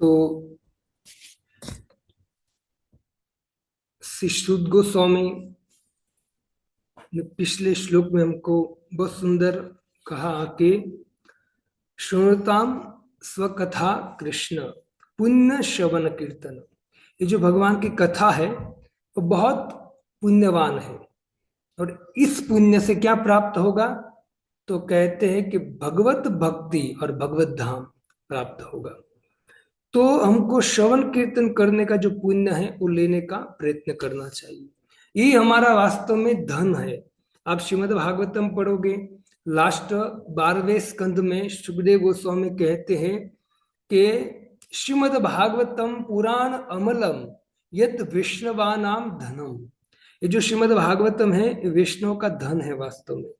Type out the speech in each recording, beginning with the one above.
तो श्री शुद्ध गोस्वामी ने पिछले श्लोक में हमको बहुत सुंदर कहा कि श्रृणुताम स्वकथा कृष्ण पुण्य श्रवण कीर्तन। ये जो भगवान की कथा है वो बहुत पुण्यवान है। और इस पुण्य से क्या प्राप्त होगा? तो कहते हैं कि भगवत भक्ति और भगवत धाम प्राप्त होगा। तो हमको श्रवण कीर्तन करने का जो पुण्य है वो लेने का प्रयत्न करना चाहिए। यही हमारा वास्तव में धन है। आप श्रीमद् भागवतम पढ़ोगे, लास्ट 12वें स्कंद में सुखदेव गोस्वामी कहते हैं कि श्रीमद् भागवतम पुराण अमलम यत वैष्णवानाम धनम। ये जो श्रीमद् भागवतम है ये वैष्णव का धन है वास्तव में।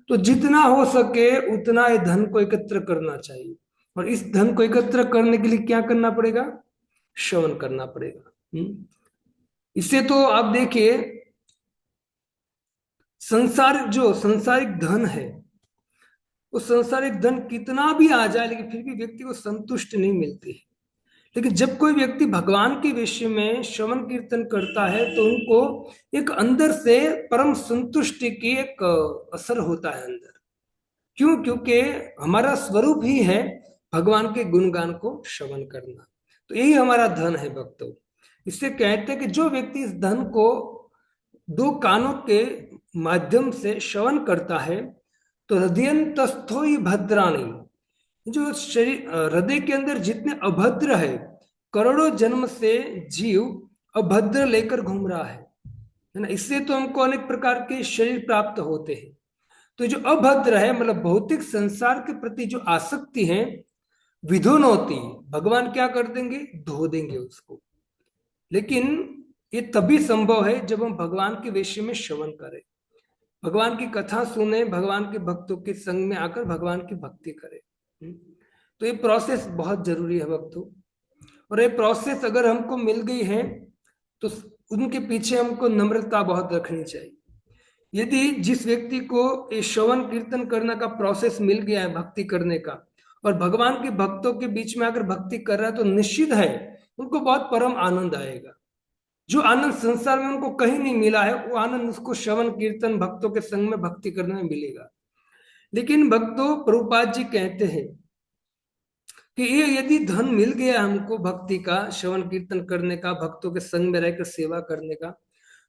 तो जितना हो सके उतना ये धन को एकत्र करना चाहिए। और इस धन को एकत्र करने के लिए क्या करना पड़ेगा? श्रवण करना पड़ेगा। इससे तो आप देखिए, सांसारिक धन है, वो सांसारिक धन कितना भी आ जाए लेकिन फिर भी व्यक्ति को संतुष्ट नहीं मिलती है। लेकिन जब कोई व्यक्ति भगवान के विषय में श्रवण कीर्तन करता है तो उनको एक अंदर से परम संतुष्टि की एक असर होता है अंदर। क्यों? क्योंकि हमारा स्वरूप ही है भगवान के गुणगान को श्रवण करना। तो यही हमारा धन है भक्तों। इससे कहते हैं कि जो व्यक्ति इस धन को दो कानों के माध्यम से श्रवण करता है तो हृदयंतस्थो ही भद्राणी। जो शरीर हृदय के अंदर जितने अभद्र है, करोड़ों जन्म से जीव अभद्र लेकर घूम रहा है ना। इससे तो हमको अनेक प्रकार के शरीर प्राप्त होते हैं। तो जो अभद्र है मतलब भौतिक संसार के प्रति जो आसक्ति है विधुनोती, भगवान क्या कर देंगे? धो देंगे उसको। लेकिन ये तभी संभव है जब हम भगवान के विषय में श्रवण करें, भगवान की कथा सुने, भगवान के भक्तों के संग में आकर भगवान की भक्ति करें। तो ये प्रोसेस बहुत जरूरी है भक्तों। और ये प्रोसेस अगर हमको मिल गई है तो उनके पीछे हमको नम्रता बहुत रखनी चाहिए। यदि जिस व्यक्ति को ये श्रवण कीर्तन करने का प्रोसेस मिल गया है भक्ति करने का, और भगवान के भक्तों के बीच में अगर भक्ति कर रहा है तो निश्चित है उनको बहुत परम आनंद आएगा। जो आनंद संसार में उनको कहीं नहीं मिला है वो आनंद उसको श्रवण कीर्तन भक्तों के संग में भक्ति करने में मिलेगा। लेकिन भक्तों, प्रभुपाद जी कहते हैं कि ये यदि धन मिल गया हमको भक्ति का, श्रवण कीर्तन करने का, भक्तों के संग में रहकर सेवा करने का,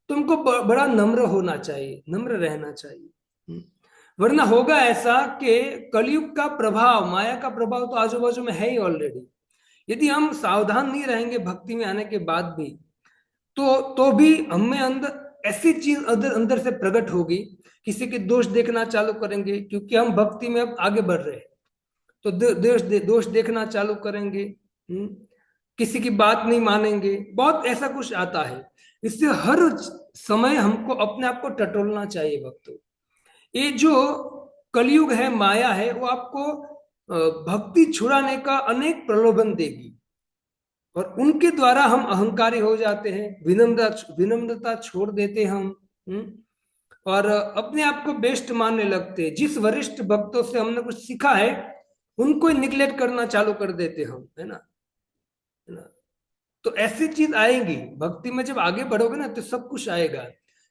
तो हमको बड़ा नम्र होना चाहिए, नम्र रहना चाहिए। वरना होगा ऐसा कि कलयुग का प्रभाव, माया का प्रभाव तो आजू बाजू में है ही ऑलरेडी। यदि हम सावधान नहीं रहेंगे भक्ति में आने के बाद भी तो भी हमें अंदर ऐसी चीज अंदर अंदर से प्रकट होगी, किसी के दोष देखना चालू करेंगे क्योंकि हम भक्ति में अब आगे बढ़ रहे हैं। तो दोष देखना चालू करेंगे। किसी की बात नहीं मानेंगे, बहुत ऐसा कुछ आता है। इससे हर समय हमको अपने आप को टटोलना चाहिए भक्तों। ये जो कलयुग है, माया है, वो आपको भक्ति छुड़ाने का अनेक प्रलोभन देगी और उनके द्वारा हम अहंकारी हो जाते हैं, विनम्रता छोड़ देते हम। और अपने आप को बेस्ट मानने लगते हैं। जिस वरिष्ठ भक्तों से हमने कुछ सीखा है उनको निग्लेक्ट करना चालू कर देते हम, है ना। तो ऐसी चीज आएगी भक्ति में, जब आगे बढ़ोगे ना तो सब कुछ आएगा।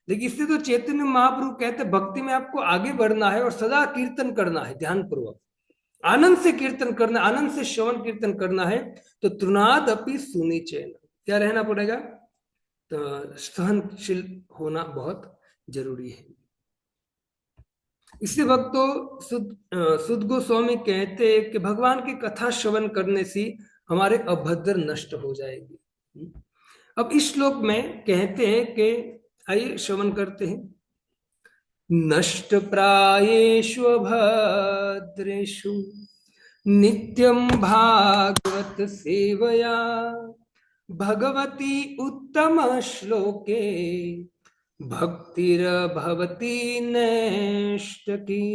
लेकिन इससे तो चैतन्य महाप्रभु कहते हैं भक्ति में आपको आगे बढ़ना है और सदा कीर्तन करना है, ध्यान पूर्वक आनंद से कीर्तन करना, आनंद से श्रवण कीर्तन करना है। तो तृणाद अपि सुनी चैन, क्या रहना पड़ेगा? तो सहनशील होना बहुत जरूरी है। इससे भक्तों सुद गोस्वामी कहते हैं कि भगवान की कथा श्रवण करने से हमारे अभद्र नष्ट हो जाएगी। अब इस श्लोक में कहते हैं कि आइए श्रवण करते हैं। नष्ट प्रायेषु भद्रेषु नित्यं भागवत सेवया भगवती उत्तम श्लोके भक्तिर्भवती नष्ट की।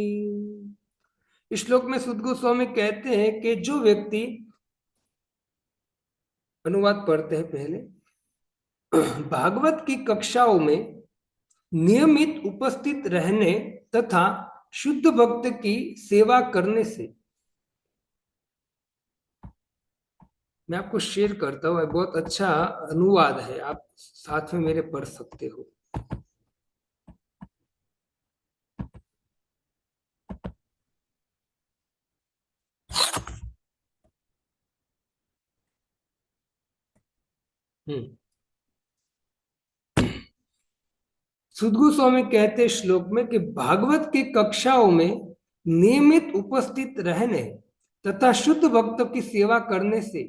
इस श्लोक में सुद गोस्वामी कहते हैं कि जो व्यक्ति, अनुवाद पढ़ते हैं पहले, भागवत की कक्षाओं में नियमित उपस्थित रहने तथा शुद्ध भक्त की सेवा करने से मैं आपको शेयर करता हूँ, बहुत अच्छा अनुवाद है, आप साथ में मेरे पढ़ सकते हो। हम्म। सुध गोस्वामी कहते हैं श्लोक में कि भागवत की कक्षाओं में नियमित उपस्थित रहने तथा शुद्ध भक्तों की सेवा करने से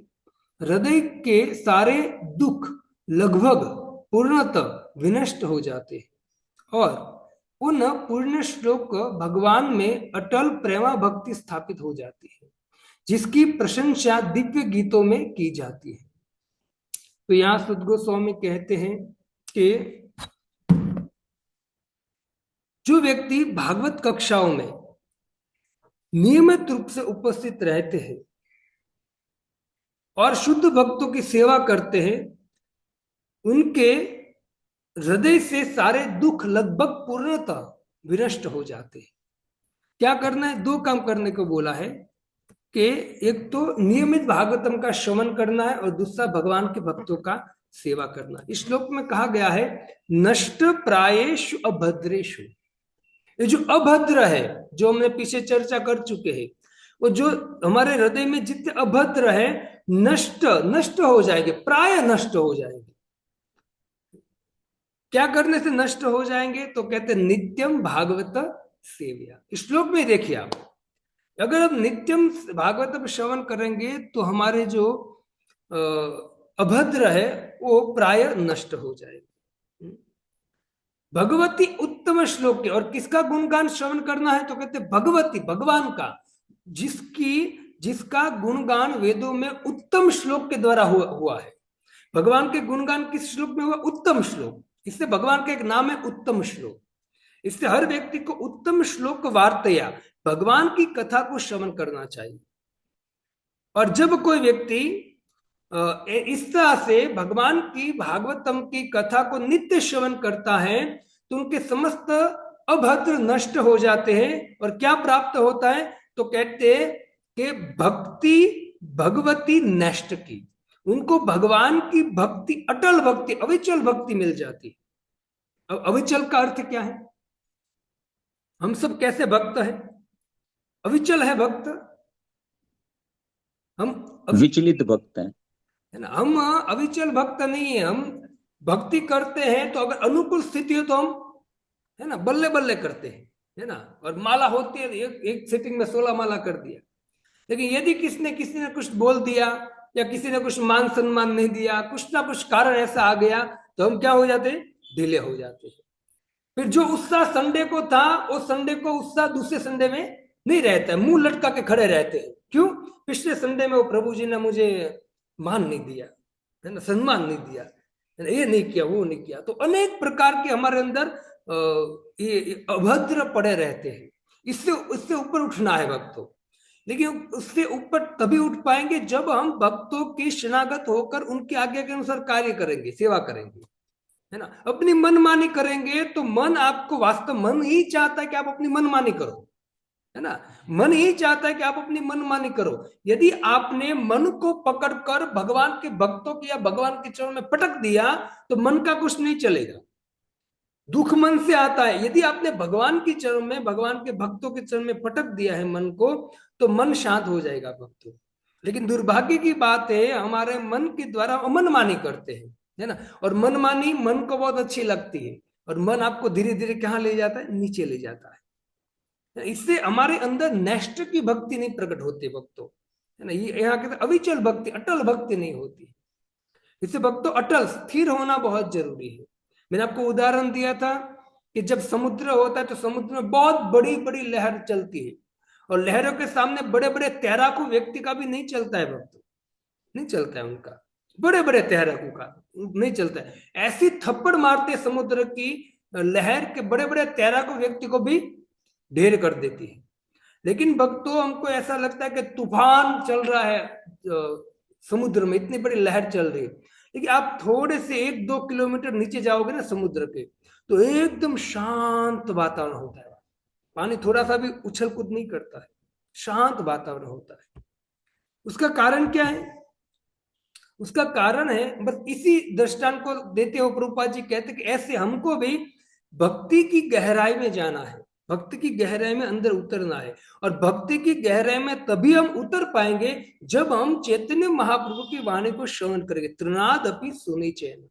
हृदय के सारे दुख लगभग पूर्णतः विनष्ट हो जाते हैं और उन पूर्ण श्लोक भगवान में अटल प्रेमा भक्ति स्थापित हो जाती है, जिसकी प्रशंसा दिव्य गीतों में की जाती है। तो यहाँ सुद गोस्वामी कहते हैं कि जो व्यक्ति भागवत कक्षाओं में नियमित रूप से उपस्थित रहते हैं और शुद्ध भक्तों की सेवा करते हैं, उनके हृदय से सारे दुख लगभग पूर्णतः विनष्ट हो जाते हैं। क्या करना है? दो काम करने को बोला है कि एक तो नियमित भागवतम का श्रवण करना है और दूसरा भगवान के भक्तों का सेवा करना। इस श्लोक में कहा गया है नष्ट प्रायेषु अभद्रेषु। ये जो अभद्र है, जो हमने पीछे चर्चा कर चुके हैं, वो जो हमारे हृदय में जितने अभद्र है नष्ट नष्ट हो जाएंगे, प्राय नष्ट हो जाएंगे। क्या करने से नष्ट हो जाएंगे? तो कहते हैं नित्यम भागवत सेव्या। इस श्लोक में देखिए आप, अगर हम नित्यम भागवत श्रवण करेंगे तो हमारे जो अभद्र है वो प्राय नष्ट हो जाएगा। भगवती उत्तम श्लोक के, और किसका गुणगान श्रवण करना है? तो कहते भगवती, भगवान का, जिसकी जिसका गुणगान वेदों में उत्तम श्लोक के द्वारा हुआ है। भगवान के गुणगान किस श्लोक में हुआ? उत्तम श्लोक। इससे भगवान का एक नाम है उत्तम श्लोक। इससे हर व्यक्ति को उत्तम श्लोक वार्तया, भगवान की कथा को श्रवण करना चाहिए। और जब कोई व्यक्ति इस तरह से भगवान की भागवतम की कथा को नित्य श्रवण करता है तो उनके समस्त अभद्र नष्ट हो जाते हैं। और क्या प्राप्त होता है? तो कहते हैं कि भक्ति भगवती नष्ट की, उनको भगवान की भक्ति, अटल भक्ति, अविचल भक्ति मिल जाती है। अब अविचल का अर्थ क्या है? हम सब कैसे भक्त हैं? अविचल है भक्त, हम विचलित भक्त हैं, है ना। हम अविचल भक्त नहीं है। हम भक्ति करते हैं तो अगर अनुकूल स्थिति हो तो हम, है ना, बल्ले बल्ले करते हैं, है ना। और माला होती है, एक सिटिंग में 16 माला कर दिया। लेकिन यदि किसी ने कुछ बोल दिया या किसी ने कुछ मान सम्मान नहीं दिया, कुछ ना कुछ कारण ऐसा आ गया, तो हम क्या हो जाते हैं? ढीले हो जाते हैं। फिर जो उत्साह संडे को था, उस संडे को उत्साह दूसरे संडे में नहीं रहता है, मुंह लटका के खड़े रहते हैं। क्यों? पिछले संडे में वो प्रभु जी ने मुझे मान नहीं दिया, है ना, सम्मान नहीं दिया, है ना, ये नहीं किया, वो नहीं किया। तो अनेक प्रकार के हमारे अंदर ये अभद्र पड़े रहते हैं। इससे इससे ऊपर उठना है भक्तों। लेकिन उससे ऊपर तभी उठ पाएंगे जब हम भक्तों की शरणागत होकर उनकी आज्ञा के अनुसार कार्य करेंगे, सेवा करेंगे, है ना। अपनी मनमानी करेंगे तो मन आपको, वास्तव मन ही चाहता है कि आप अपनी मनमानी करो, है ना। मन ही चाहता है कि आप अपनी मनमानी करो। यदि आपने मन को पकड़कर भगवान के भक्तों की या भगवान के चरणों में पटक दिया तो मन का कुछ नहीं चलेगा। दुख मन से आता है। यदि आपने भगवान की चरण में, भगवान के भक्तों के चरण में पटक दिया है मन को, तो मन शांत हो जाएगा भक्तों। लेकिन दुर्भाग्य की बात है, हमारे मन के द्वारा मनमानी करते हैं, है ना। और मनमानी मन को बहुत अच्छी लगती है, और मन आपको धीरे धीरे कहाँ ले जाता है? नीचे ले जाता है। इससे हमारे अंदर नेष्ट की भक्ति नहीं प्रकट होती भक्तों, है ना। ये यहाँ कहते अविचल भक्ति, अटल भक्ति नहीं होती। इससे भक्तों अटल स्थिर होना बहुत जरूरी है। मैंने आपको उदाहरण दिया था कि जब समुद्र होता है तो समुद्र में बहुत बड़ी बड़ी लहर चलती है, और लहरों के सामने बड़े बड़े तैराकू व्यक्ति का भी नहीं चलता है भक्तों, नहीं चलता है उनका, बड़े बड़े तैराकू का नहीं चलता है। ऐसी थप्पड़ मारते समुद्र की लहर के बड़े बड़े तैराकू व्यक्ति को भी ढेर कर देती है। लेकिन भक्तों हमको ऐसा लगता है कि तूफान चल रहा है समुद्र में, इतनी बड़ी लहर चल रही है। लेकिन आप थोड़े से 1-2 किलोमीटर नीचे जाओगे ना समुद्र के, तो एकदम शांत वातावरण होता है। पानी थोड़ा सा भी उछल कूद नहीं करता है, शांत वातावरण होता है। उसका कारण क्या है? उसका कारण है, बस इसी दृष्टांत को देते हुए प्रभुपाद जी कहते कि ऐसे हमको भी भक्ति की गहराई में जाना है, भक्ति की गहराई में अंदर उतरना है। और भक्ति की गहराई में तभी हम उतर पाएंगे जब हम चैतन्य महाप्रभु की वाणी को श्रवण करेंगे। त्रिनाद अपि सुनी चैन,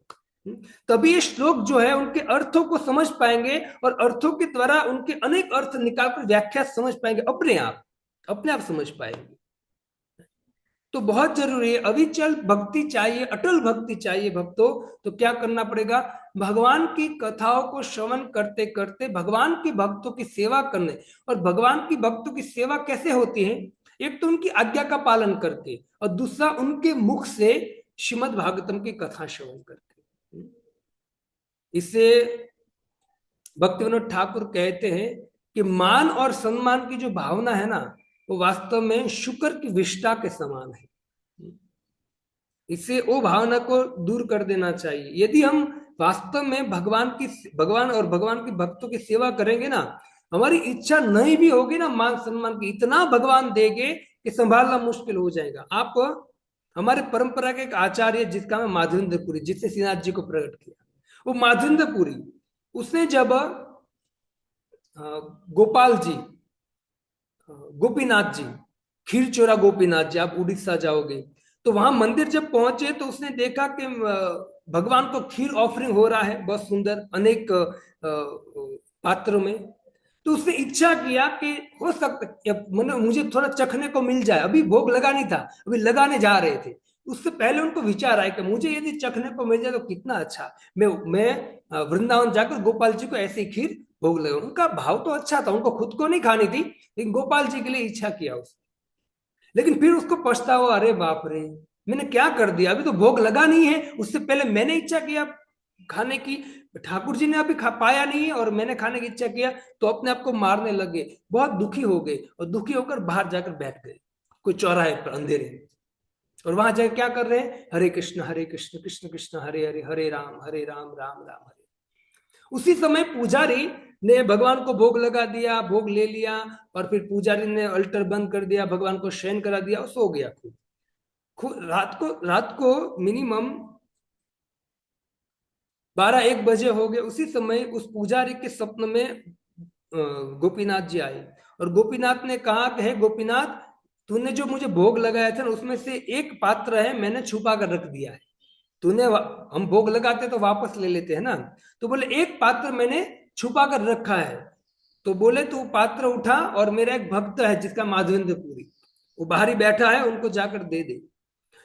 तभी ये श्लोक जो है उनके अर्थों को समझ पाएंगे और अर्थों के द्वारा उनके अनेक अर्थ निकालकर व्याख्या समझ पाएंगे, अपने आप समझ पाएंगे। तो बहुत जरूरी है, अविचल भक्ति चाहिए, अटल भक्ति चाहिए भक्तों। तो क्या करना पड़ेगा? भगवान की कथाओं को श्रवण करते करते भगवान के भक्तों की सेवा करने। और भगवान की भक्तों की सेवा कैसे होती है? एक तो उनकी आज्ञा का पालन करके, और दूसरा उनके मुख से श्रीमद् भागवतम की कथा श्रवण करके। इससे भक्ति विनोद ठाकुर कहते हैं कि मान और सम्मान की जो भावना है ना, वो वास्तव में शुक्र की विष्ठा के समान है। इससे वो भावना को दूर कर देना चाहिए। यदि हम वास्तव में भगवान और भगवान के भक्तों की सेवा करेंगे ना, हमारी इच्छा नहीं भी होगी ना मान सम्मान की, इतना भगवान देंगे कि संभालना मुश्किल हो जाएगा। आप हमारे परंपरा के एक आचार्य जिसका नाम माधवेंद्रपुरी, जिसने श्रीनाथ जी को प्रकट किया, वो माधवेंद्रपुरी, उसने जब गोपाल जी, गोपीनाथ जी, खीरचोरा गोपीनाथ जी, आप उड़ीसा जाओगे तो वहां मंदिर जब पहुंचे तो उसने देखा कि भगवान को खीर ऑफरिंग हो रहा है, बहुत सुंदर अनेक पात्रों में। तो उसने इच्छा किया कि हो सकता मुझे थोड़ा चखने को मिल जाए। अभी भोग लगानी था, अभी लगाने जा रहे थे। उससे पहले उनको विचार आया कि मुझे यदि चखने को मिल जाए तो कितना अच्छा, मैं वृंदावन जाकर गोपाल जी को ऐसी खीर भोग लगा। उनका भाव तो अच्छा था, उनको खुद को नहीं खानी थी, लेकिन गोपाल जी के लिए इच्छा किया उसने। लेकिन फिर उसको पछतावा, अरे बाप रे, मैंने क्या कर दिया, अभी तो भोग लगा नहीं है, उससे पहले मैंने इच्छा किया खाने की, ठाकुर जी ने अभी पाया नहीं है और मैंने खाने की इच्छा किया, तो अपने आप को मारने लगे। बहुत दुखी हो गए और दुखी होकर बाहर जाकर बैठ गए कोई चौराहे पर अंधेरे में। और वहां जाकर क्या कर रहे हैं? हरे कृष्ण कृष्ण कृष्ण हरे हरे, हरे राम राम राम हरे। उसी समय पुजारी ने भगवान को भोग लगा दिया, भोग ले लिया, और फिर पुजारी ने अल्टर बंद कर दिया, भगवान को शयन करा दिया, सो गया खुद। रात को मिनिमम 12-1 बजे हो गए। उसी समय उस पुजारी के स्वप्न में गोपीनाथ जी आए, और गोपीनाथ ने कहा कि हे गोपीनाथ, तूने जो मुझे भोग लगाया था ना, उसमें से एक पात्र है मैंने छुपा कर रख दिया है। हम भोग लगाते तो वापस ले लेते हैं ना, तो बोले एक पात्र मैंने छुपा कर रखा है। तो बोले तू पात्र उठा, और मेरा एक भक्त है जिसका माधवेंद्रपुरी, वो बाहर ही बैठा है, उनको जाकर दे दे।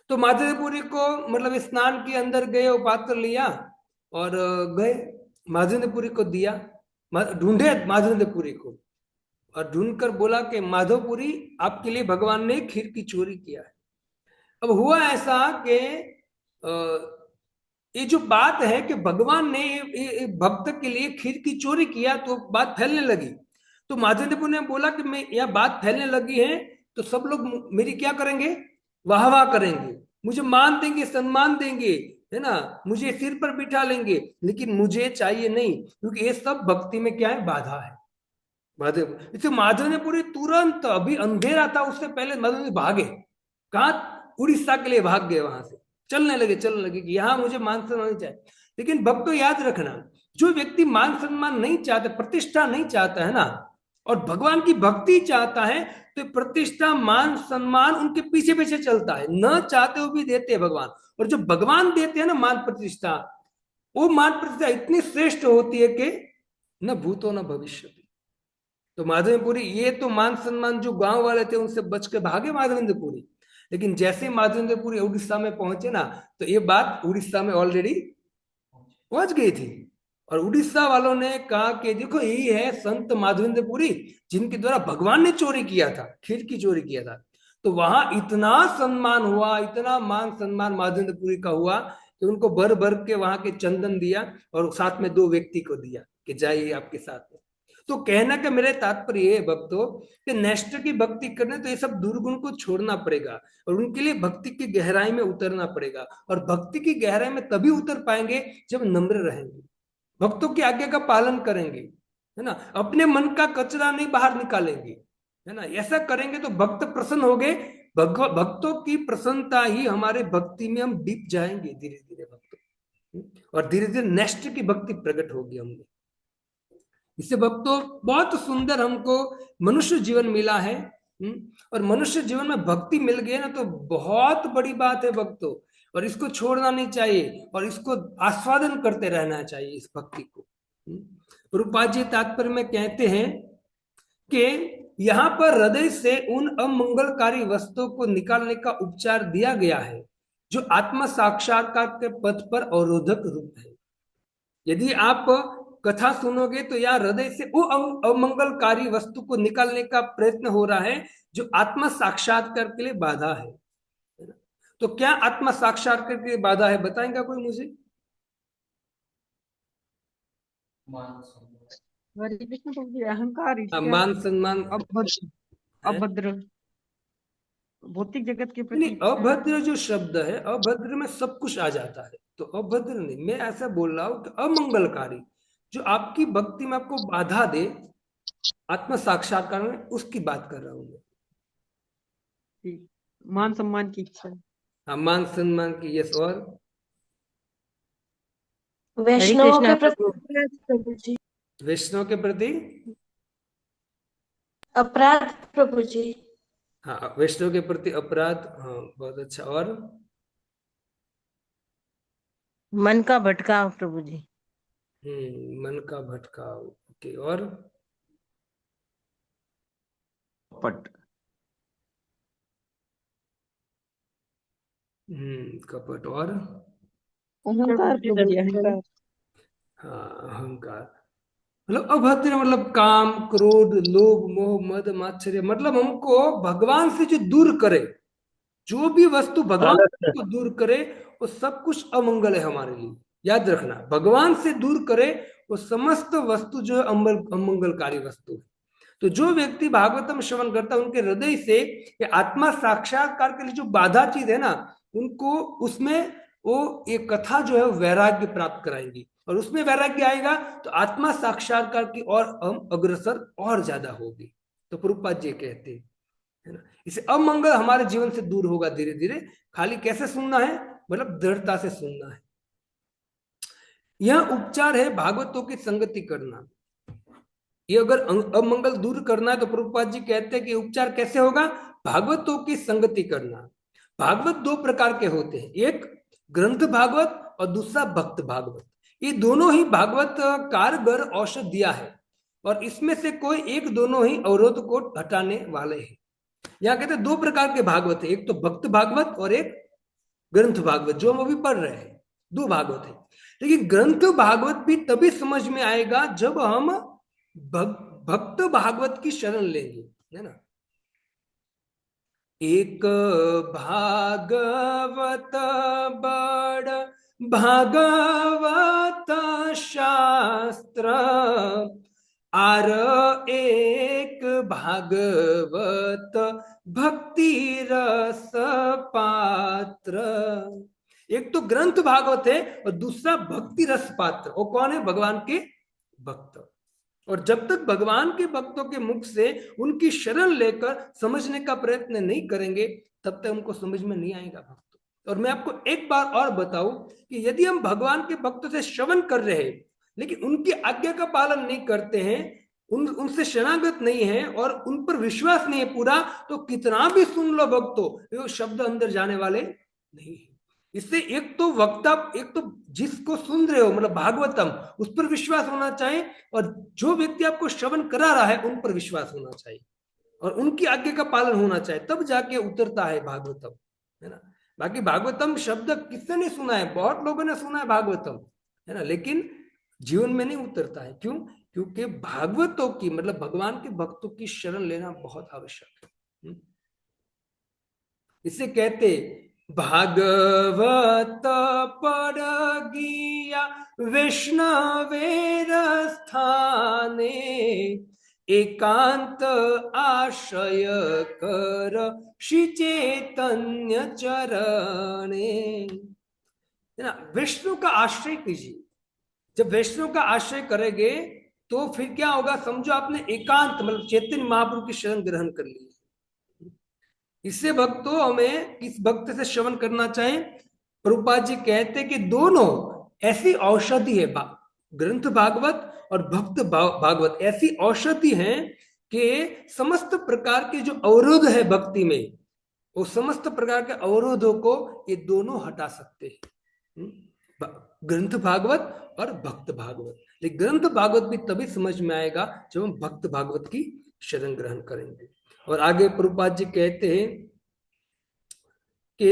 तो माधवेंद्रपुरी को मतलब स्नान के अंदर गए, वो पात्र लिया और गए माधवेंद्रपुरी को दिया। ढूंढे माधवेंद्रपुरी को, और ढूंढकर बोला कि माधवपुरी, आपके लिए भगवान ने खीर की चोरी किया है। अब हुआ ऐसा कि ये जो बात है कि भगवान ने भक्त के लिए खीर की चोरी किया, तो बात फैलने लगी। तो माधवेंद्रपुर ने बोला कि मैं यह बात फैलने लगी है तो सब लोग मेरी क्या करेंगे? वाह वाह करेंगे, मुझे मान देंगे, सम्मान देंगे, है ना, मुझे सिर पर बिठा लेंगे, लेकिन मुझे चाहिए नहीं, क्योंकि ये सब भक्ति में क्या है? बाधा है। माधव ने पूरी तुरंत, अभी अंधेरा था उससे पहले माधव भागे, कहा? उड़ीसा के लिए भाग गए। वहां से चलने लगे कि यहाँ मुझे मान सम्मान नहीं चाहिए। लेकिन भक्त तो याद रखना, जो व्यक्ति मान सम्मान नहीं चाहता, प्रतिष्ठा नहीं चाहता है ना, और भगवान की भक्ति चाहता है, तो प्रतिष्ठा मान सम्मान उनके पीछे पीछे चलता है, न चाहते हुए भी देते हैं भगवान। और जो भगवान देते हैं ना मान प्रतिष्ठा, वो मान प्रतिष्ठा इतनी श्रेष्ठ होती है कि न भूतो न भविष्य। तो माधवेंद्रपुरी, ये तो मान सम्मान जो गांव वाले थे उनसे बच के भागे माधवेंद्रपुरी। लेकिन जैसे माधवेंद्रपुरी उड़ीसा में पहुंचे ना, तो ये बात उड़ीसा में ऑलरेडी पहुंच गई थी। और उड़ीसा वालों ने कहा कि देखो, यही है संत माधवेंद्रपुरी जिनके द्वारा भगवान ने चोरी किया था, खीर की चोरी किया था। तो वहां इतना सम्मान हुआ, इतना मान सम्मान माधवेंद्रपुरी का हुआ कि उनको भर भर के वहां के चंदन दिया, और साथ में 2 व्यक्ति को दिया कि जाइए आपके साथ में। तो कहना का मेरे तात्पर्य है भक्तों, कि नेष्ट की भक्ति करने तो ये सब दुर्गुण को छोड़ना पड़ेगा, और उनके लिए भक्ति की गहराई में उतरना पड़ेगा। और भक्ति की गहराई में तभी उतर पाएंगे जब नम्र रहेंगे, भक्तों की आज्ञा का पालन करेंगे, है ना, अपने मन का कचरा नहीं बाहर निकालेंगे, है ना। ऐसा करेंगे तो भक्त प्रसन्न हो गए, भक्तों की प्रसन्नता ही हमारे भक्ति में हम डीप जाएंगे धीरे धीरे भक्तों, और धीरे धीरे नेक्स्ट की भक्ति प्रकट होगी हमने। इससे भक्तों बहुत सुंदर हमको मनुष्य जीवन मिला है। और मनुष्य जीवन में भक्ति मिल गई ना तो बहुत बड़ी बात है भक्तों, और इसको छोड़ना नहीं चाहिए और इसको आस्वादन करते रहना चाहिए इस भक्ति को। रूपा जी तात्पर्य में कहते हैं कि यहाँ पर हृदय से उन अमंगलकारी वस्तुओं को निकालने का उपचार दिया गया है जो आत्म साक्षात्कार के पथ पर अवरोधक रूप है। यदि आप कथा सुनोगे तो यार हृदय से वो अमंगलकारी वस्तु को निकालने का प्रयत्न हो रहा है जो आत्म साक्षात्कार के लिए बाधा है। तो क्या आत्म साक्षात्कार के लिए बाधा है, बताएंगा कोई मुझे? हरे कृष्ण प्रभु जी, अहंकार, ईर्ष्या, मान सम्मान अभद्र, है? अभद्र, भौतिक जगत के नहीं, प्रति अभद्र जो शब्द है, अभद्र में सब कुछ आ जाता है, तो अभद्र नहीं, मैं ऐसा बोल रहा हूं कि अमंगलकारी जो आपकी भक्ति में आपको बाधा दे आत्म साक्षात्कार में, उसकी बात कर रहा हूं मैं। मान सम्मान की इच्छा, हाँ, मान सम्मान की, यस। और वैष्णवों के प्रति प्रभु जी, वैष्णव के प्रति अपराध प्रभु जी। हाँ, वैष्णव के प्रति अपराध, हाँ बहुत अच्छा। और मन का भटकाव प्रभु जी। मन का भटकाव, ओके। और कपट, कपट। और अहंकार प्रभु जी, अहंकार। हाँ, अहंकार मतलब अभद्र, मतलब काम, क्रोध, लोभ, मोह, मद, मात्सर्य, मतलब हमको भगवान से जो दूर करे, जो भी वस्तु भगवान को दूर करे वो सब कुछ अमंगल है हमारे लिए। याद रखना, भगवान से दूर करे वो समस्त वस्तु जो है अमंगलकारी वस्तु है। तो जो व्यक्ति भागवतम श्रवण करता है उनके हृदय से ये आत्मा साक्षात्कार के लिए जो बाधा चीज है ना, उनको उसमें वो एक कथा जो है वैराग्य प्राप्त कराएंगी, और उसमें वैराग्य आएगा तो आत्मा साक्षात्कार की और हम अग्रसर और ज्यादा होगी। तो प्रभुपाद जी कहते हैं, है ना, इसे अमंगल हमारे जीवन से दूर होगा धीरे धीरे। खाली कैसे सुनना है, मतलब दृढ़ता से सुनना है। यह उपचार है भागवतों की संगति करना। ये अगर अमंगल दूर करना है तो प्रभुपाद जी कहते हैं कि उपचार कैसे होगा, भागवतों की संगति करना। भागवत दो प्रकार के होते हैं, एक ग्रंथ भागवत और दूसरा भक्त भागवत। ये दोनों ही भागवत कारगर औषध दिया है, और इसमें से कोई एक दोनों ही अवरोध को हटाने वाले हैं। यहाँ कहते हैं दो प्रकार के भागवत है, एक तो भक्त भागवत और एक ग्रंथ भागवत, जो हम अभी पढ़ रहे हैं। दो भागवत है, लेकिन ग्रंथ भागवत भी तभी समझ में आएगा जब हम भक्त भागवत की शरण लेंगे, है ना। एक भागवत बड़ भागवत शास्त्र, आर एक भागवत भक्ति रस पात्र। एक तो ग्रंथ भागवत है और दूसरा भक्ति रस पात्र। वो कौन है? भगवान के भक्त। और जब तक भगवान के भक्तों के मुख से उनकी शरण लेकर समझने का प्रयत्न नहीं करेंगे तब तक हमको समझ में नहीं आएगा भक्तों। और मैं आपको एक बार और बताऊं कि यदि हम भगवान के भक्तों से श्रवण कर रहे हैं लेकिन उनकी आज्ञा का पालन नहीं करते हैं, उनसे शरणागत नहीं है और उन पर विश्वास नहीं है पूरा, तो कितना भी सुन लो भक्तों, वो शब्द अंदर जाने वाले नहीं है। इससे एक तो वक्ता, एक तो जिसको सुन रहे हो मतलब भागवतम, उस पर विश्वास होना चाहिए, और जो व्यक्ति आपको श्रवण करा रहा है उन पर विश्वास होना चाहिए और उनकी आज्ञा का पालन होना चाहिए, तब जाके उतरता है भागवतम, है ना। बाकी भागवतम शब्द किसने नहीं सुना है, बहुत लोगों ने सुना है भागवतम, है ना, लेकिन जीवन में नहीं उतरता है। क्यों? क्योंकि भागवतों की मतलब भगवान के भक्तों की शरण लेना बहुत आवश्यक है। इसे कहते भागवत पढ़ गिया वैष्णवेर स्थाने, एकांत आश्रय कर श्री चैतन्य चरणे। है ना, वैष्णव का आश्रय कीजिए। जब वैष्णव का आश्रय करेंगे तो फिर क्या होगा, समझो आपने एकांत मतलब चैतन्य महाप्रभु की शरण ग्रहण कर ली। इससे भक्तों हमें किस भक्त से श्रवण करना चाहिए? प्रभुपाद जी कहते हैं कि दोनों ऐसी औषधि है, ग्रंथ भागवत और भक्त भागवत ऐसी औषधि है कि समस्त प्रकार के जो अवरोध है भक्ति में, वो समस्त प्रकार के अवरोधों को ये दोनों हटा सकते हैं, ग्रंथ भागवत और भक्त भागवत। लेकिन ग्रंथ भागवत भी तभी समझ में आएगा जब हम भक्त भागवत की शरण ग्रहण करेंगे। और आगे प्रभुपाद जी कहते हैं कि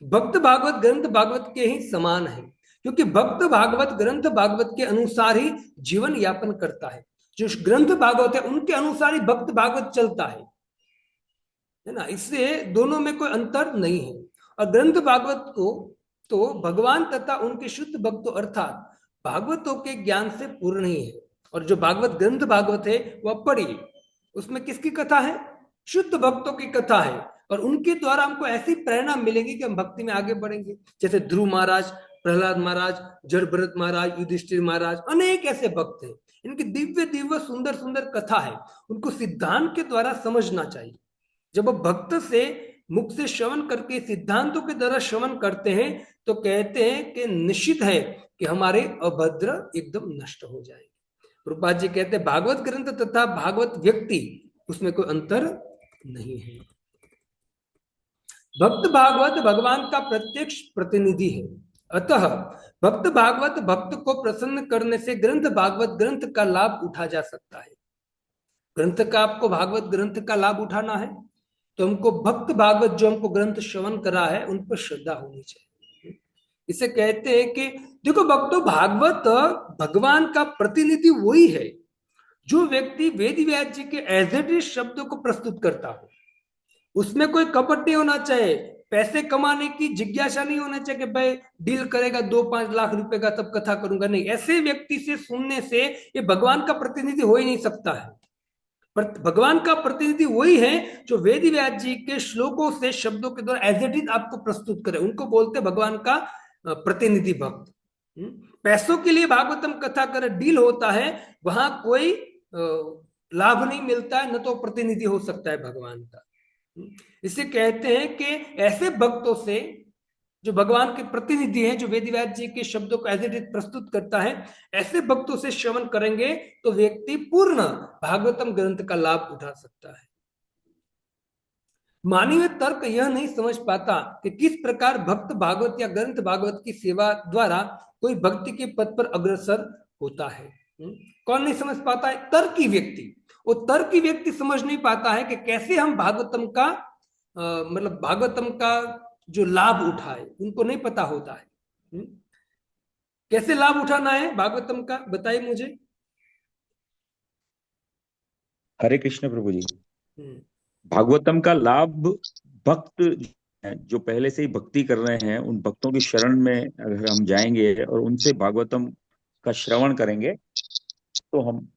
भक्त भागवत ग्रंथ भागवत के ही समान है, क्योंकि भक्त भागवत ग्रंथ भागवत के अनुसार ही जीवन यापन करता है। जो ग्रंथ भागवत है उनके अनुसार ही भक्त भागवत चलता है ना। इससे दोनों में कोई अंतर नहीं है। और ग्रंथ भागवत को तो भगवान तथा उनके शुद्ध भक्तों अर्थात भागवतों के ज्ञान से पूर्ण ही है। और जो भागवत ग्रंथ भागवत है वह पढ़िए, उसमें किसकी कथा है? शुद्ध भक्तों की कथा है। और उनके द्वारा हमको ऐसी प्रेरणा मिलेगी कि हम भक्ति में आगे बढ़ेंगे। जैसे ध्रुव महाराज, प्रहलाद महाराज, जड़भरत महाराज, युधिष्ठिर महाराज, अनेक ऐसे भक्त हैं। इनकी दिव्य दिव्य सुंदर सुंदर कथा है, उनको सिद्धांत के द्वारा समझना चाहिए। जब वो भक्त से मुख से श्रवण करके सिद्धांतों के द्वारा श्रवण करते हैं तो कहते हैं कि निश्चित है कि हमारे अभद्र एकदम नष्ट हो जाएंगे। प्रभुपाद जी कहते हैं भागवत ग्रंथ तथा भागवत व्यक्ति, उसमें कोई अंतर नहीं है। भक्त भागवत भगवान का प्रत्यक्ष प्रतिनिधि है। अतः भक्त भागवत भक्त को प्रसन्न करने से ग्रंथ भागवत ग्रंथ का लाभ उठा जा सकता है। ग्रंथ का आपको भागवत ग्रंथ का लाभ उठाना है तो हमको भक्त भागवत जो हमको ग्रंथ श्रवण करा है उन पर श्रद्धा होनी चाहिए। इसे कहते हैं कि देखो भक्तों, भागवत भगवान का प्रतिनिधि वही है जो व्यक्ति वेद व्यास जी के एज इट इज शब्दों को प्रस्तुत करता हो। उसमें कोई कपट नहीं होना चाहिए, पैसे कमाने की जिज्ञासा नहीं होना चाहिए कि भाई डील करेगा 2-5 लाख रुपए का तब कथा करूंगा। नहीं, ऐसे व्यक्ति से सुनने से ये भगवान का प्रतिनिधि हो ही नहीं सकता है। भगवान का प्रतिनिधि वही है जो वेद व्यास जी के श्लोकों से शब्दों के द्वारा एज इट इज आपको प्रस्तुत करे, उनको बोलते भगवान का प्रतिनिधि भक्त। पैसों के लिए भागवतम कथा कर डील होता है, वहां कोई लाभ नहीं मिलता है, न तो प्रतिनिधि हो सकता है भगवान का। इसे कहते हैं कि ऐसे भक्तों से जो भगवान के प्रतिनिधि हैं, जो वेद व्यास जी के शब्दों को एज इट इज प्रस्तुत करता है, ऐसे भक्तों से श्रवण करेंगे तो व्यक्ति पूर्ण भागवतम ग्रंथ का लाभ उठा सकता है। मानवीय तर्क यह नहीं समझ पाता कि किस प्रकार भक्त भागवत या ग्रंथ भागवत की सेवा द्वारा कोई भक्ति के पद पर अग्रसर होता है। कौन नहीं समझ पाता है? तर्की व्यक्ति। वो तर्की व्यक्ति समझ नहीं पाता है कि कैसे हम भागवतम का मतलब भागवतम का जो लाभ उठाए, उनको नहीं पता होता है। कैसे लाभ उठाना है भागवतम का, बताइए मुझे। हरे कृष्ण प्रभु जी। भागवतम का लाभ भक्त जो पहले से ही भक्ति कर रहे हैं, उन भक्तों की शरण में अगर हम जाएंगे और उनसे भागवतम का श्रवण करेंगे तो हम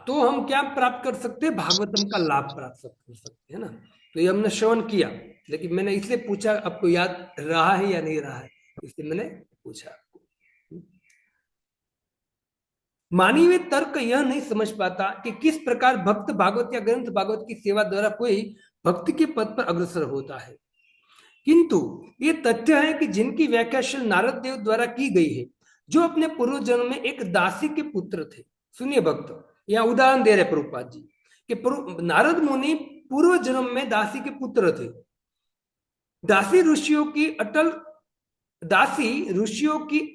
तो हम क्या प्राप्त कर सकते हैं? भागवतम का लाभ प्राप्त कर सकते हैं ना। तो ये हमने श्रवण किया, लेकिन मैंने इसलिए पूछा आपको याद रहा है या नहीं रहा है, इसलिए मैंने पूछा आपको। मानवीय तर्क यह नहीं समझ पाता कि किस प्रकार भक्त भागवत या ग्रंथ भागवत की सेवा द्वारा कोई भक्ति के पद पर अग्रसर होता है, किंतु ये तथ्य है कि जिनकी व्याख्या श्री नारद देव द्वारा की गई है, जो अपने पूर्व जन्म में एक दासी के पुत्र थे। सुनिए भक्त, यहाँ उदाहरण दे रहे प्रभुपाद जी कि नारद मुनि पूर्व जन्म में दासी के पुत्र थे। दासी ऋषियों की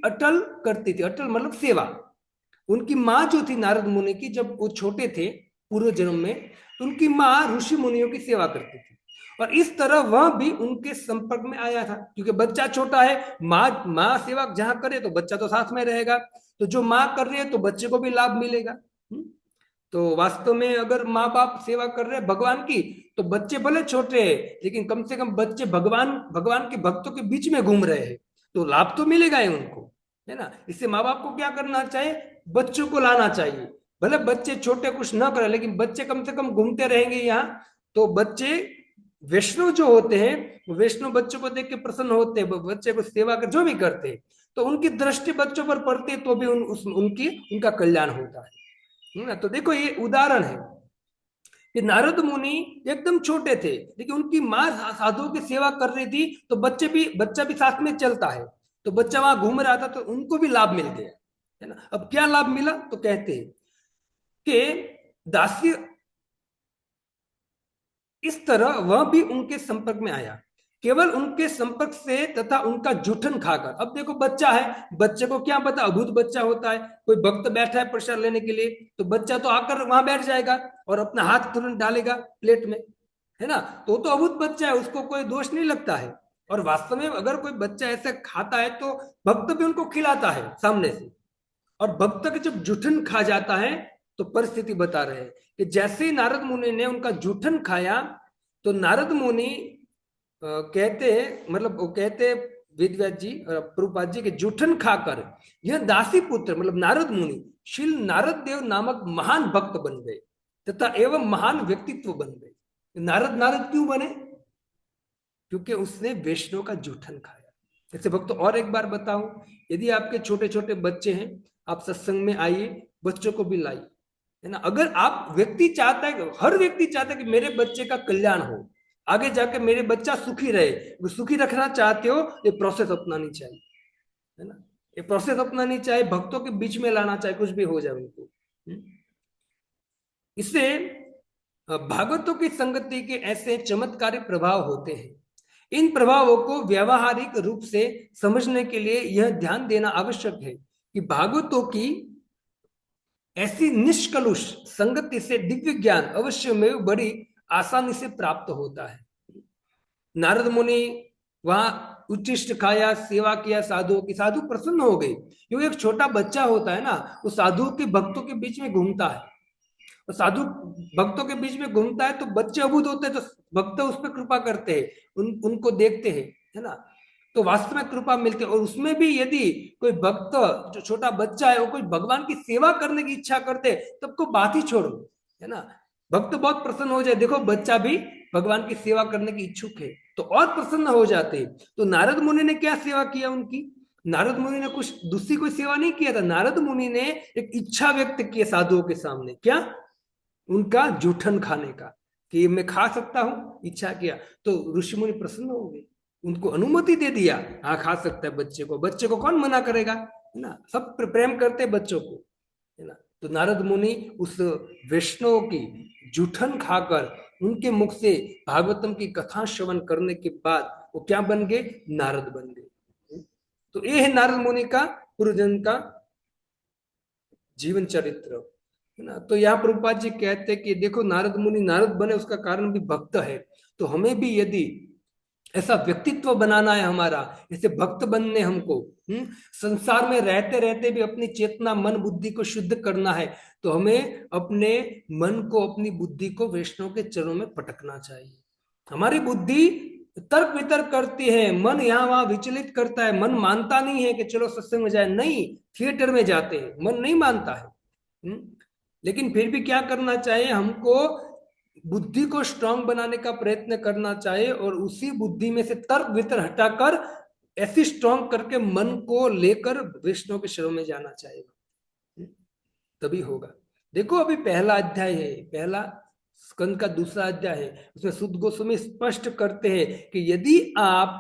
अटल करती थी, अटल मतलब सेवा। उनकी माँ जो थी नारद मुनि की, जब वो छोटे थे पूर्व जन्म में, उनकी माँ ऋषि मुनियों की सेवा करती थी। और इस तरह वह भी उनके संपर्क में आया था, क्योंकि बच्चा छोटा है, माँ सेवा जहां करे तो बच्चा तो साथ में रहेगा, तो जो माँ कर रही है तो बच्चे को भी लाभ मिलेगा। तो वास्तव में अगर माँ बाप सेवा कर रहे हैं भगवान की, तो बच्चे भले छोटे हैं लेकिन कम से कम बच्चे भगवान के भक्तों के बीच में घूम रहे हैं, तो लाभ तो मिलेगा ही उनको, है ना। इससे माँ बाप को क्या करना चाहिए? बच्चों को लाना चाहिए। भले बच्चे छोटे कुछ ना करें, लेकिन बच्चे कम से कम घूमते रहेंगे यहाँ, तो बच्चे वैष्णव जो होते हैं, वैष्णव बच्चों को देख के प्रसन्न होते हैं, बच्चे को सेवा कर जो भी करते हैं, तो उनकी दृष्टि बच्चों पर पड़ती है, तो भी उनका कल्याण होता है ना। तो देखो ये उदाहरण है कि नारद मुनि एकदम छोटे थे, लेकिन उनकी माँ साधुओं की सेवा कर रही थी, तो बच्चा भी साथ में चलता है, तो बच्चा वहां घूम रहा था, तो उनको भी लाभ मिल गया, है ना। अब क्या लाभ मिला, तो कहते हैं कि दासी इस तरह वह भी उनके संपर्क में आया, केवल उनके संपर्क से तथा उनका जूठन खाकर। अब देखो बच्चा है, बच्चे को क्या पता, अभूत बच्चा होता है, कोई भक्त बैठा है प्रसाद लेने के लिए, तो बच्चा तो आकर वहां बैठ जाएगा और अपना हाथ तुरंत डालेगा प्लेट में, है ना। तो अभूत बच्चा है, उसको कोई दोष नहीं लगता है। और वास्तव में अगर कोई बच्चा ऐसा खाता है तो भक्त भी उनको खिलाता है सामने से। और भक्त का जब जूठन खा जाता है, तो परिस्थिति बता रहे हैं कि जैसे ही नारद मुनि ने उनका जूठन खाया, तो नारद मुनि कहते हैं, मतलब वो कहते वेदव्यास जी और प्रभुपाद जी के जूठन खाकर यह दासी पुत्र मतलब नारद मुनि शील नारद देव नामक महान भक्त बन गए तथा एवं महान व्यक्तित्व बन गए। नारद नारद क्यों बने, क्योंकि उसने वैष्णव का जूठन खाया। ऐसे भक्त और एक बार बताऊं, यदि आपके छोटे छोटे बच्चे हैं, आप सत्संग में आइए, बच्चों को भी लाइए, है ना। अगर आप व्यक्ति चाहता है, हर व्यक्ति चाहता है कि मेरे बच्चे का कल्याण हो, आगे जाके मेरे बच्चा सुखी रहे, वो सुखी रखना चाहते हो, ये प्रोसेस अपनानी चाहिए, है ना। ये प्रोसेस अपनानी चाहिए, भक्तों के बीच में लाना चाहिए, कुछ भी हो जाए उनको। इससे भागवतों की संगति के ऐसे चमत्कारी प्रभाव होते हैं। इन प्रभावों को व्यावहारिक रूप से समझने के लिए यह ध्यान देना आवश्यक है कि भागवतों की ऐसी निष्कलुष संगति से दिव्य ज्ञान अवश्य में बड़ी आसानी से प्राप्त होता है। नारद मुनि वहां उच्चिष्ट खाया, सेवा किया साधुओं की, साधु प्रसन्न हो गए, क्योंकि एक छोटा बच्चा होता है ना, वो साधुओं के भक्तों के बीच में घूमता है, और साधु भक्तों के बीच में घूमता है, तो बच्चे अभूत होते हैं, तो भक्त उस पर कृपा करते हैं, उनको देखते हैं, है ना। तो वास्तव में कृपा मिलती है। और उसमें भी यदि कोई भक्त, जो छोटा बच्चा है, वो कोई भगवान की सेवा करने की इच्छा करते, तब को बात ही छोड़ो, है ना। भक्त बहुत प्रसन्न हो जाए, देखो बच्चा भी भगवान की सेवा करने की इच्छुक है, तो और प्रसन्न हो जाते हैं। तो नारद मुनि ने क्या सेवा किया उनकी, नारद मुनि ने कुछ दूसरी कोई सेवा नहीं किया था, नारद मुनि ने एक इच्छा व्यक्त की साधुओं के सामने, क्या, उनका जूठन खाने का, कि मैं खा सकता हूं, इच्छा किया, तो ऋषि मुनि प्रसन्न हो गए, उनको अनुमति दे दिया, हाँ खा सकता है, बच्चे को कौन मना करेगा, है ना। सब प्रेम करते बच्चों को, है ना। तो नारद मुनि उस वैष्णव की जूठन खाकर उनके मुख से भागवतम की कथा श्रवण करने के बाद वो क्या बन गए, नारद बन गए। तो ये है नारद मुनि का पूर्वजन्म का जीवन चरित्र, है ना। तो यहाँ प्रभुपाद जी कहते हैं कि देखो नारद मुनि नारद बने, उसका कारण भी भक्त है। तो हमें भी यदि ऐसा व्यक्तित्व बनाना है हमारा, ऐसे भक्त बनने हमको, संसार में रहते रहते भी अपनी चेतना मन बुद्धि को शुद्ध करना है, तो हमें अपने मन को अपनी बुद्धि को वैष्णव के चरणों में पटकना चाहिए। हमारी बुद्धि तर्क वितर्क करती है, मन यहाँ वहां विचलित करता है, मन मानता नहीं है कि चलो सत्संग में जाए, नहीं, थिएटर में जाते हैं, मन नहीं मानता है। लेकिन फिर भी क्या करना चाहिए, हमको बुद्धि को स्ट्रांग बनाने का प्रयत्न करना चाहिए, और उसी बुद्धि में से तर्क वितर्क हटाकर ऐसी स्ट्रांग करके मन को लेकर वैष्णव के शरण में जाना चाहिए, तभी होगा। देखो अभी पहला अध्याय है, पहला स्कंद का दूसरा अध्याय है, उसमें सुद गोस्वामी स्पष्ट करते हैं कि यदि आप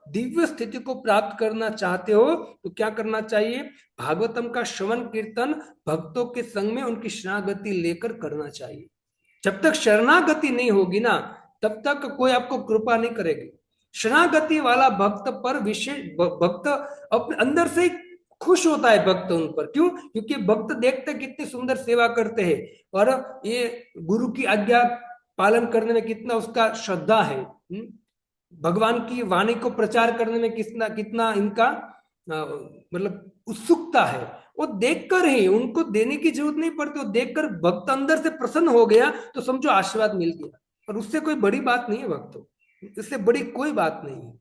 दिव्य स्थिति को प्राप्त करना चाहते हो तो क्या करना चाहिए, भागवतम का श्रवण कीर्तन भक्तों के संग में उनकी शरणागति लेकर करना चाहिए। जब तक शरणागति नहीं होगी ना, तब तक कोई आपको कृपा नहीं करेगी। शरणागति वाला भक्त पर विशेष भक्त अपने अंदर से खुश होता है, भक्त उन पर, क्यों, क्योंकि भक्त देखते कितनी सुंदर सेवा करते हैं, और ये गुरु की आज्ञा पालन करने में कितना उसका श्रद्धा है, भगवान की वाणी को प्रचार करने में कितना कितना इनका मतलब उत्सुकता है। वो देखकर ही, उनको देने की जरूरत नहीं पड़ती, वो देखकर भक्त अंदर से प्रसन्न हो गया तो समझो आशीर्वाद मिल गया। और उससे कोई बड़ी बात नहीं है भक्तों, इससे बड़ी कोई बात नहीं है।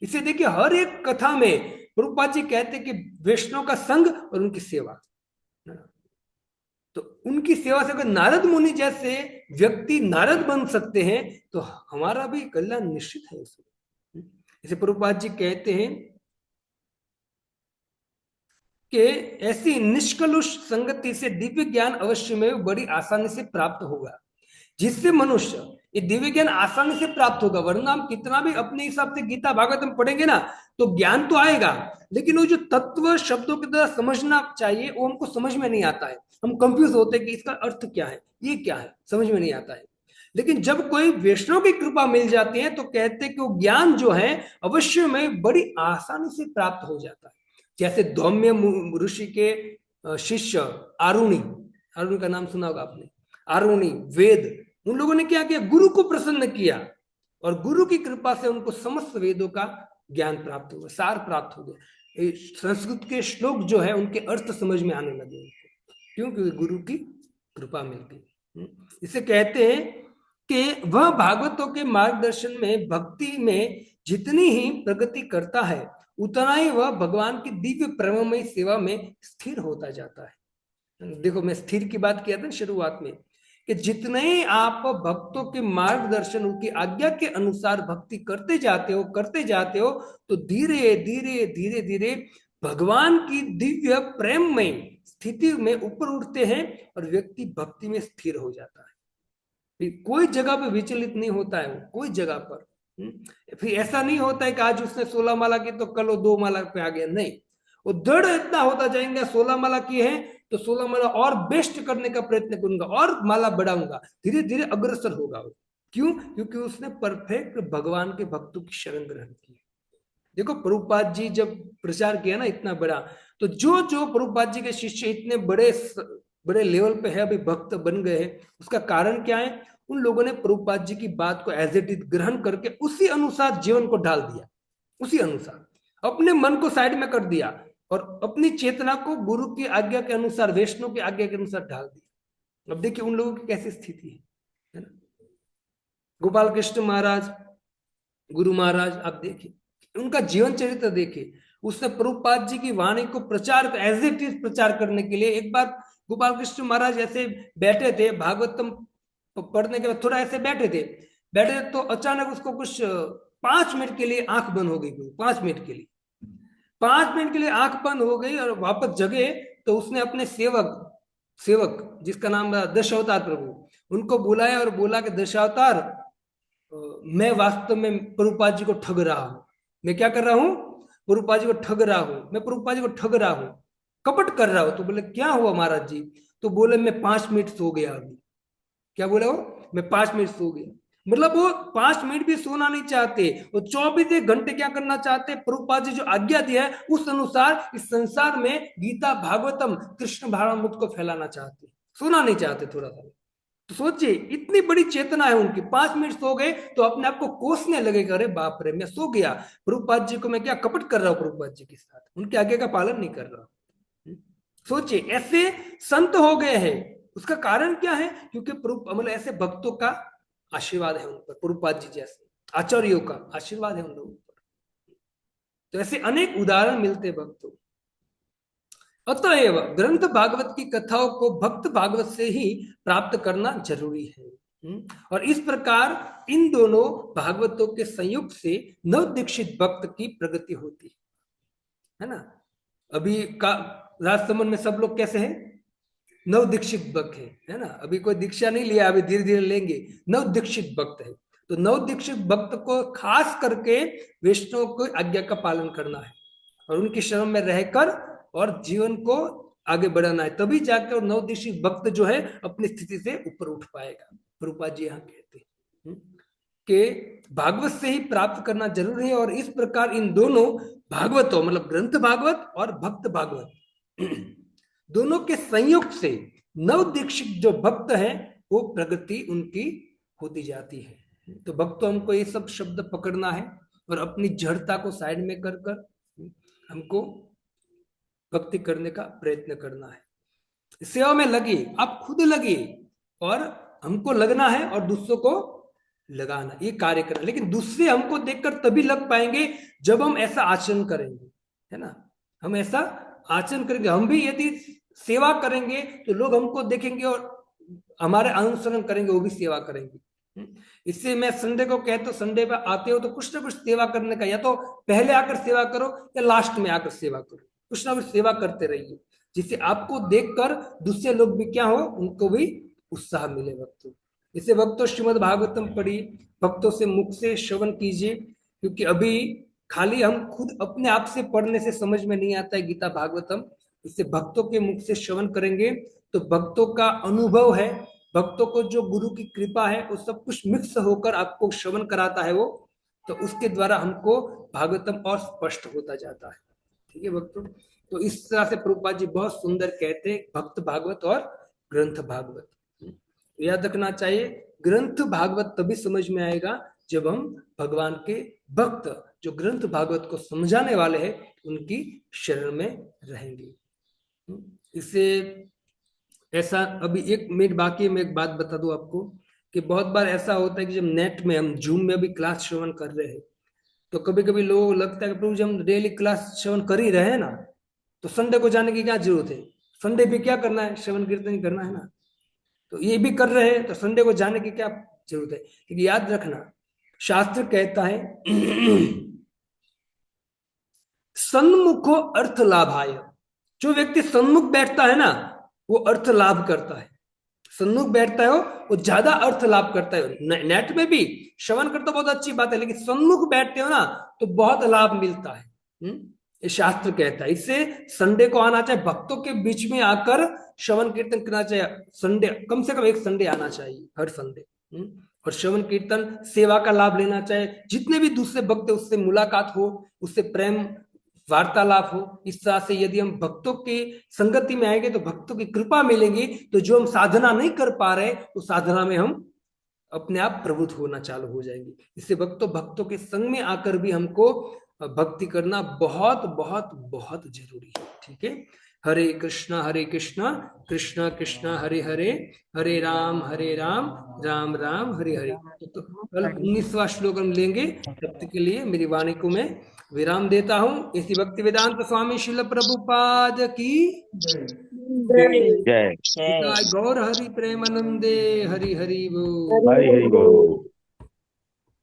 इसे देखिए हर एक कथा में प्रभुपाद जी कहते हैं कि वैष्णव का संग और उनकी सेवा, तो उनकी सेवा से अगर नारद मुनि जैसे व्यक्ति नारद बन सकते हैं तो हमारा भी कल्याण निश्चित है उसमें। इसे प्रभुपाद जी कहते हैं कि ऐसी निष्कलुष संगति से दिव्य ज्ञान अवश्य में बड़ी आसानी से प्राप्त होगा। जिससे मनुष्य ये दिव्य ज्ञान आसानी से प्राप्त होगा। वरना हम कितना भी अपने हिसाब से गीता भागवतम पढ़ेंगे ना तो ज्ञान तो आएगा, लेकिन वो जो तत्व शब्दों की तरह समझना चाहिए वो हमको समझ में नहीं आता है। हम कंफ्यूज होते हैं कि इसका अर्थ क्या है, ये क्या है, समझ में नहीं आता है। लेकिन जब कोई वैष्णव की कृपा मिल जाती है तो कहते हैं कि वो ज्ञान जो है अवश्य में बड़ी आसानी से प्राप्त हो जाता है। जैसे धौम्य ऋषि के शिष्य आरुणि, आरुणि का नाम सुना होगा आपने, आरुणि वेद, उन लोगों ने क्या किया, गुरु को प्रसन्न किया और गुरु की कृपा से उनको समस्त वेदों का ज्ञान प्राप्त हुआ, सार प्राप्त हो गया। संस्कृत के श्लोक जो है उनके अर्थ समझ में आने लगे, क्योंकि गुरु की कृपा मिल गई। इसे कहते हैं कि वह भागवतों के मार्गदर्शन में भक्ति में जितनी ही प्रगति करता है उतना ही वह भगवान की दिव्य प्रेममय सेवा में स्थिर होता जाता है। देखो, मैं स्थिर की बात किया था शुरुआत में कि जितने आप भक्तों के मार्गदर्शन, उनकी आज्ञा के अनुसार भक्ति करते जाते हो तो धीरे धीरे धीरे धीरे भगवान की दिव्य प्रेम में स्थिति में ऊपर उठते हैं और व्यक्ति भक्ति में स्थिर हो जाता है। कोई जगह पे विचलित नहीं होता है वो, कोई जगह पर। फिर ऐसा नहीं होता है कि आज उसने 16 माला की तो कल वो 2 माला पे आ गया, नहीं, वो दृढ़ इतना होता जाएगा, 16 माला की है तो 16 माला और बेस्ट करने का प्रयत्न करूंगा और माला बढ़ाऊंगा, धीरे धीरे अग्रसर होगा वो। क्यों? क्योंकि उसने परफेक्ट भगवान के भक्तों की शरण ग्रहण की। देखो, प्रभुपाद जी जब प्रचार किया ना इतना बड़ा, तो जो प्रभुपाद जी के शिष्य इतने बड़े लेवल पे है, अभी भक्त बन गए हैं, उसका कारण क्या है? उन लोगों ने प्रभुपाद जी की बात को एज इट इज ग्रहण करके उसी अनुसार जीवन को ढाल दिया, उसी अनुसार अपने मन को साइड में कर दिया और अपनी चेतना को गुरु की आज्ञा के अनुसार, वैष्णव की आज्ञा के अनुसार ढाल दिया। अब देखिए उन लोगों की कैसी स्थिति है ना। गोपाल कृष्ण महाराज, गुरु महाराज, आप देखिए उनका जीवन चरित्र देखिए। उसने प्रभुपाद जी की वाणी को प्रचार, एज इट इज प्रचार करने के लिए, एक बार गोपाल कृष्ण महाराज ऐसे बैठे थे, भागवतम पढ़ने के बाद थोड़ा ऐसे बैठे तो अचानक उसको कुछ 5 मिनट के लिए आंख बंद हो गई। 5 मिनट के लिए आंख बंद हो गई और वापस जगे तो उसने अपने सेवक जिसका नाम दशावतार प्रभु, उनको बुलाया और बोला कि दशावतार, मैं वास्तव में प्रभुपाद जी को ठग रहा हूं। मैं क्या कर रहा हूं? प्रभुपाद जी को ठग रहा हूं, मैं प्रभुपाद जी को ठग रहा हूं, कपट कर रहा हूं। तो बोले क्या हुआ महाराज जी? तो बोले मैं 5 मिनट सो गया अभी। क्या बोला वो? मैं 5 मिनट सो गया। मतलब वो 5 मिनट भी सोना नहीं चाहते, वो 24 घंटे क्या करना चाहते? प्रभुपाद जी जो आज्ञा दिया है उस अनुसार इस संसार में गीता भागवतम कृष्ण भावनामृत को फैलाना चाहते, सोना नहीं चाहते थोड़ा सा। तो सोचिए इतनी बड़ी चेतना है उनकी। 5 मिनट सो गए तो अपने आप को कोसने लगेगा, अरे बाप रे मैं सो गया, प्रभुपाद जी को मैं क्या कपट कर रहा हूं, प्रभुपाद जी के साथ उनके आज्ञा का पालन नहीं कर रहा। सोचिए ऐसे संत हो गए हैं। उसका कारण क्या है? क्योंकि मतलब ऐसे भक्तों का आशीर्वाद है उन पर, प्रभुपाद जी जैसे आचार्यों का आशीर्वाद है उन लोगों पर। तो ऐसे अनेक उदाहरण मिलते भक्तों। अतएव ग्रंथ भागवत की कथाओं को भक्त भागवत से ही प्राप्त करना जरूरी है। और इस प्रकार इन दोनों भागवतों के संयोग से नव दीक्षित भक्त की प्रगति होती है ना। अभी का राजसमंद में सब लोग कैसे हैं? नव दीक्षित भक्त है ना। अभी कोई दीक्षा नहीं लिया, अभी धीरे धीरे लेंगे। नव दीक्षित भक्त है तो नव दीक्षित भक्त को खास करके वैष्णव को आज्ञा का पालन करना है और उनकी शरण में रहकर और जीवन को आगे बढ़ाना है, तभी जाकर नव दीक्षित भक्त जो है अपनी स्थिति से ऊपर उठ पाएगा। प्रभुपाद जी यहाँ कहते हैं कि भागवत से ही प्राप्त करना जरूरी है। और इस प्रकार इन दोनों भागवतों, मतलब ग्रंथ भागवत और भक्त भागवत, दोनों के संयोग से नव दीक्षित जो भक्त है वो प्रगति उनकी होती जाती है। तो भक्तों हमको ये सब शब्द पकड़ना है और अपनी जड़ता को साइड में कर कर हमको भक्ति करने का प्रयत्न करना है। सेवा में लगे, आप खुद लगे और हमको लगना है और दूसरों को लगाना, ये कार्य करना। लेकिन दूसरे हमको देखकर तभी लग पाएंगे जब हम ऐसा आचरण करेंगे, है ना। हम ऐसा आचरण करेंगे, हम भी यदि सेवा करेंगे तो लोग हमको देखेंगे और हमारे अनुसरण करेंगे, वो भी सेवा करेंगे। इससे मैं संडे को कहता हूं, संडे पे आते हो तो कुछ ना कुछ सेवा करने का, या तो पहले आकर सेवा करो या लास्ट में आकर सेवा करो, कुछ ना कुछ सेवा करते रहिए, जिससे आपको देखकर दूसरे लोग भी क्या हो, उनको भी उत्साह मिले। वक्त इसे भक्तों श्रीमद् भागवतम पढ़िए, भक्तों से मुख से श्रवण कीजिए, क्योंकि अभी खाली हम खुद अपने आप से पढ़ने से समझ में नहीं आता है गीता भागवतम। इसे भक्तों के मुख से श्रवण करेंगे तो भक्तों का अनुभव है, भक्तों को जो गुरु की कृपा है वो सब कुछ मिक्स होकर आपको श्रवण कराता है वो, तो उसके द्वारा हमको भागवतम और स्पष्ट होता जाता है। ठीक है भक्तों, तो इस तरह से प्रभुपाद जी बहुत सुंदर कहते हैं भक्त भागवत और ग्रंथ भागवत। याद रखना चाहिए, ग्रंथ भागवत तभी समझ में आएगा जब हम भगवान के भक्त जो ग्रंथ भागवत को समझाने वाले हैं उनकी शरण में रहेंगे। इससे ऐसा अभी एक मिनट बाकी है, मैं एक बात बता दूं आपको कि बहुत बार ऐसा होता है कि जब नेट में हम जूम में अभी क्लास श्रवण कर रहे हैं तो कभी कभी लोगों को लगता है कि प्रभु जी हम डेली क्लास श्रवण कर ही रहे हैं ना, तो संडे को जाने की क्या जरूरत है, संडे पे क्या करना है, श्रवण कीर्तन ही करना है ना, तो ये भी कर रहे हैं तो संडे को जाने की क्या जरूरत है। क्योंकि याद रखना शास्त्र कहता है सन्मुखो अर्थ लाभाय, जो व्यक्ति सन्मुख बैठता है ना वो अर्थ लाभ करता है, सन्मुख बैठता है वो ज्यादा अर्थ लाभ करता है। नेट में भी श्रवण करता बहुत अच्छी बात है, लेकिन सन्मुख बैठते हो ना तो बहुत लाभ मिलता है। ये शास्त्र कहता है। इससे संडे को आना चाहिए, भक्तों के बीच में आकर श्रवण कीर्तन करना चाहिए। संडे कम से कम एक संडे आना चाहिए, हर संडे, और श्रवण कीर्तन सेवा का लाभ लेना चाहिए। जितने भी दूसरे भक्त है उससे मुलाकात हो, उससे प्रेम वार्तालाप हो। इस तरह से यदि हम भक्तों की संगति में आएंगे तो भक्तों की कृपा मिलेगी, तो जो हम साधना नहीं कर पा रहे उस साधना में हम अपने आप प्रवृत्त होना चालू हो जाएंगे। इससे भक्तों के संग में आकर भी हमको भक्ति करना बहुत बहुत बहुत जरूरी है। ठीक है, हरे कृष्णा कृष्णा कृष्णा हरे हरे, हरे राम राम राम हरे हरे। तो कल 19वां श्लोक हम लेंगे, तब तक के लिए मेरी वाणी को मैं विराम देता हूँ। इसी भक्ति वेदांत स्वामी श्रील प्रभुपाद की जय। गौर हरि प्रेमानंदे हरि हरि बोल। हरि हरि बोल।